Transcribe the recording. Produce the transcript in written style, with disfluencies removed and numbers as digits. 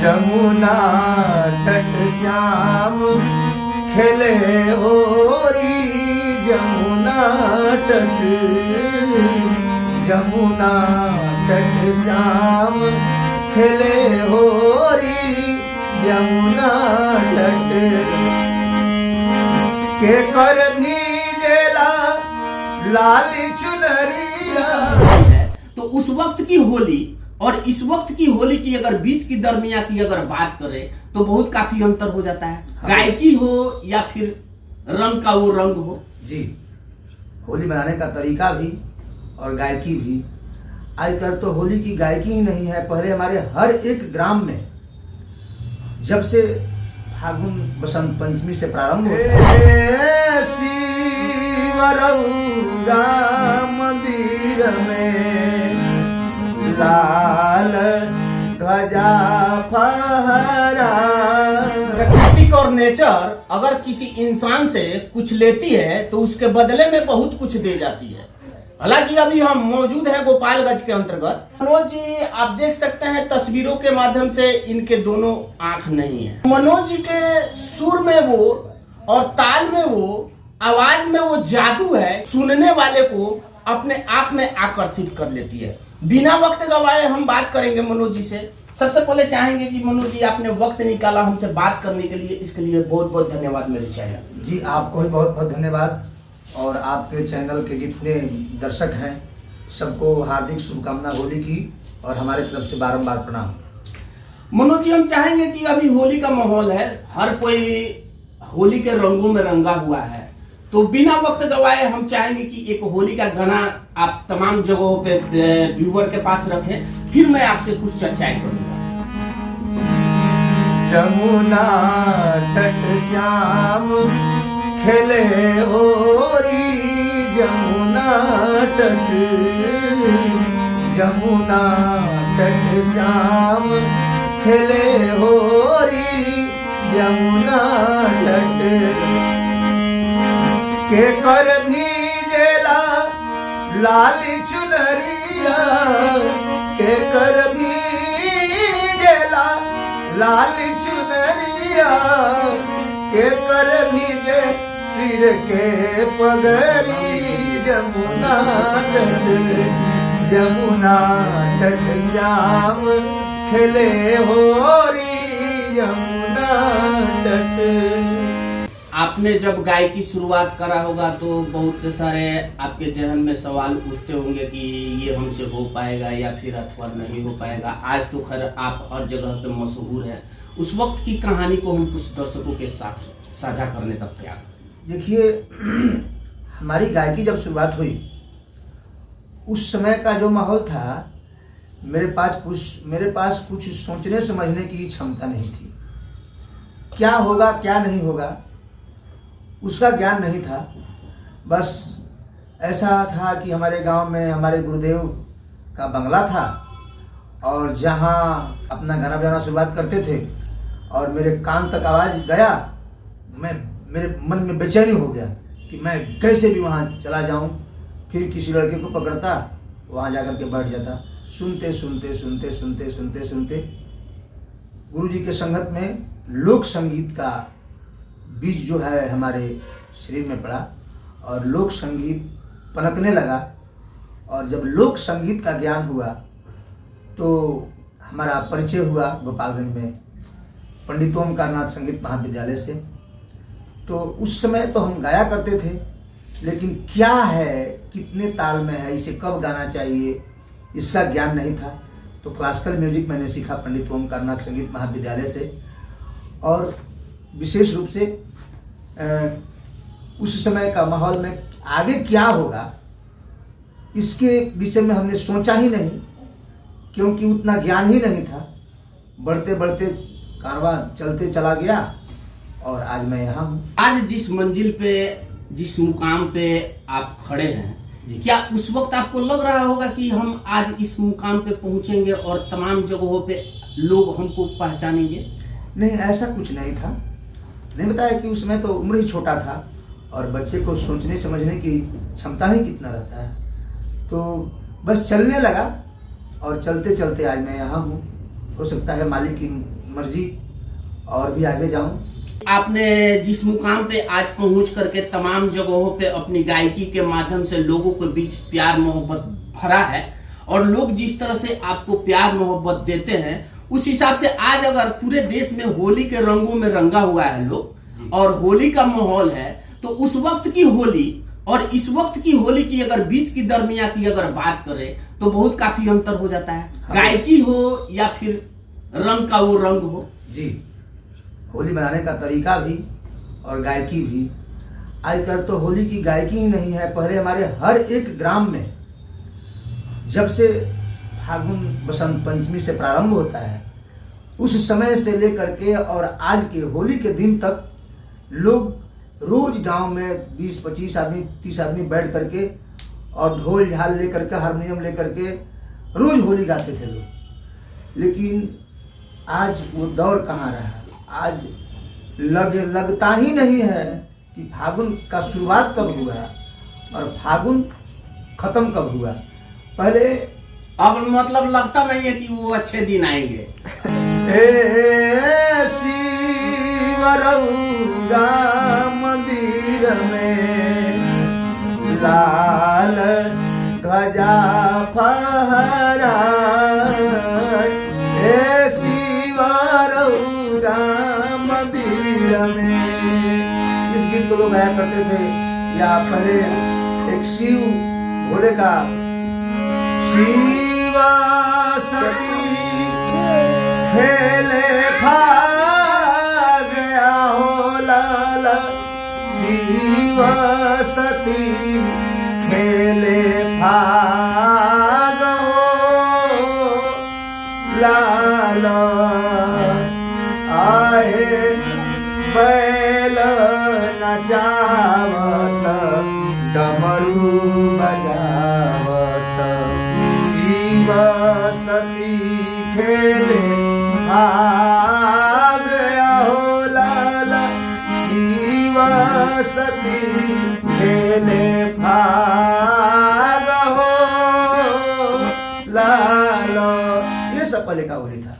जमुना तट श्याम खेले होरी, जमुना तट, जमुना तट श्याम खेले होरी, यमुना तट के कर भीजेला लाल चुनरिया। तो उस वक्त की होली और इस वक्त की होली की अगर बीच की दरमिया की अगर बात करें तो बहुत काफी अंतर हो जाता है। गायकी हो या फिर रंग का वो रंग हो। जी, होली मनाने का तरीका भी और गायकी भी। आजकल तो होली की गायकी ही नहीं है। पहले हमारे हर एक ग्राम में जब से फागुन बसंत पंचमी से प्रारंभ होता शिवरौरा मंदिर में लाल ध्वजा फहरा। प्रकृति और नेचर अगर किसी इंसान से कुछ लेती है तो उसके बदले में बहुत कुछ दे जाती है। हालांकि अभी हम मौजूद हैं गोपालगंज के अंतर्गत। मनोज जी, आप देख सकते हैं तस्वीरों के माध्यम से इनके दोनों आंख नहीं है। मनोज जी के सुर में वो और ताल में वो, आवाज में वो जादू है, सुनने वाले को अपने आप में आकर्षित कर लेती है। बिना वक्त गवाए हम बात करेंगे मनोज जी से। सबसे पहले चाहेंगे कि मनोज जी, आपने वक्त निकाला हमसे बात करने के लिए, इसके लिए बहुत बहुत धन्यवाद मेरे चैनल। जी, आपको भी बहुत बहुत धन्यवाद और आपके चैनल के जितने दर्शक हैं सबको हार्दिक शुभकामना होली की और हमारे तरफ से बारंबार प्रणाम। मनोज जी, हम चाहेंगे कि अभी होली का माहौल है, हर कोई होली के रंगों में रंगा हुआ है, तो बिना वक्त गवाए हम चाहेंगे कि एक होली का गाना आप तमाम जगहों पे व्यूअर के पास रखें, फिर मैं आपसे कुछ चर्चाएं करूंगा। जमुना तट श्याम खेले होरी, जमुना तट, जमुना तट श्याम खेले होरी, यमुना तट के कर भीजेला लाल चुनरिया, के कर भीजेला लाल चुनरिया, के कर भीजे सिर के पगड़ी, जमुना तट, जमुना तट श्याम खेले होरी, यमुना तट। आपने जब गाय की शुरुआत करा होगा तो बहुत से सारे आपके जहन में सवाल उठते होंगे कि ये हमसे हो पाएगा या फिर अथवा नहीं हो पाएगा। आज तो खैर आप हर जगह पे मशहूर हैं। उस वक्त की कहानी को हम कुछ दर्शकों के साथ साझा करने का प्रयास करें। देखिए, हमारी गायकी जब शुरुआत हुई उस समय का जो माहौल था, मेरे पास कुछ सोचने समझने की क्षमता नहीं थी। क्या होगा क्या नहीं होगा उसका ज्ञान नहीं था। बस ऐसा था कि हमारे गांव में हमारे गुरुदेव का बंगला था और जहां अपना गाना बजाना शुरुआत करते थे और मेरे कान तक आवाज़ गया, मेरे मन में बेचैनी हो गया कि मैं कैसे भी वहां चला जाऊं। फिर किसी लड़के को पकड़ता, वहां जाकर के बैठ जाता। सुनते सुनते सुनते सुनते सुनते सुनते गुरुजी के संगत में लोक संगीत का बीज जो है हमारे शरीर में पड़ा और लोक संगीत पनकने लगा। और जब लोक संगीत का ज्ञान हुआ तो हमारा परिचय हुआ गोपालगंज में पंडित ओमकारनाथ संगीत महाविद्यालय से। तो उस समय तो हम गाया करते थे, लेकिन क्या है, कितने ताल में है, इसे कब गाना चाहिए, इसका ज्ञान नहीं था। तो क्लासिकल म्यूजिक मैंने सीखा पंडित ओमकारनाथ संगीत महाविद्यालय से। और विशेष रूप से उस समय का माहौल में आगे क्या होगा इसके विषय में हमने सोचा ही नहीं, क्योंकि उतना ज्ञान ही नहीं था। बढ़ते बढ़ते कारवां चलते चला गया और आज मैं यहाँ हूँ। आज जिस मंजिल पे, जिस मुकाम पे आप खड़े हैं, क्या उस वक्त आपको लग रहा होगा कि हम आज इस मुकाम पे पहुंचेंगे और तमाम जगहों पे लोग हमको पहचानेंगे? नहीं, ऐसा कुछ नहीं था। नहीं बताया कि उसमें तो उम्र ही छोटा था और बच्चे को सोचने समझने की क्षमता ही कितना रहता है। तो बस चलने लगा और चलते चलते आज मैं यहाँ हूँ। हो सकता है मालिक की मर्जी और भी आगे जाऊं। आपने जिस मुकाम पे आज पहुंच करके तमाम जगहों पे अपनी गायकी के माध्यम से लोगों के बीच प्यार मोहब्बत भरा है, और लोग जिस तरह से आपको प्यार मोहब्बत देते हैं, उस हिसाब से आज अगर पूरे देश में होली के रंगों में रंगा हुआ है लोग और होली का माहौल है, तो उस वक्त की होली और इस वक्त की होली की अगर बीच की दरमिया की अगर बात करें तो बहुत काफी अंतर हो जाता है। गायकी हो या फिर रंग का वो रंग हो। जी, होली मनाने का तरीका भी और गायकी भी। आजकल तो होली की गायकी ही नहीं है, पहले हमारे हर एक ग्राम में जब से फागुन बसंत पंचमी से प्रारंभ होता है, उस समय से लेकर के और आज के होली के दिन तक लोग रोज गांव में 20-25 आदमी 30 आदमी बैठ करके और ढोल झाल लेकर के हारमोनियम लेकर के रोज होली गाते थे लोग। लेकिन आज वो दौर कहाँ रहा। आज लगता ही नहीं है कि फागुन का शुरुआत कब हुआ और फागुन खत्म कब हुआ। पहले अब मतलब लगता नहीं है कि वो अच्छे दिन आएंगे। शिवरौरा मंदिर में लाल ध्वजा फहराए, शिवरौरा मंदिर में। इस गीत को लोग गाया करते थे। या पहले एक शिव भोले का शिवा सती खेले भाग गया हो लाला, शिवा सती खेले भाग हो लाला, आए बैल नचावत डमरू बजावत, शिव सती खेले भाग गया हो लाला, शिव सती खेले भाग हो लाला। ये सब पहले का होली था।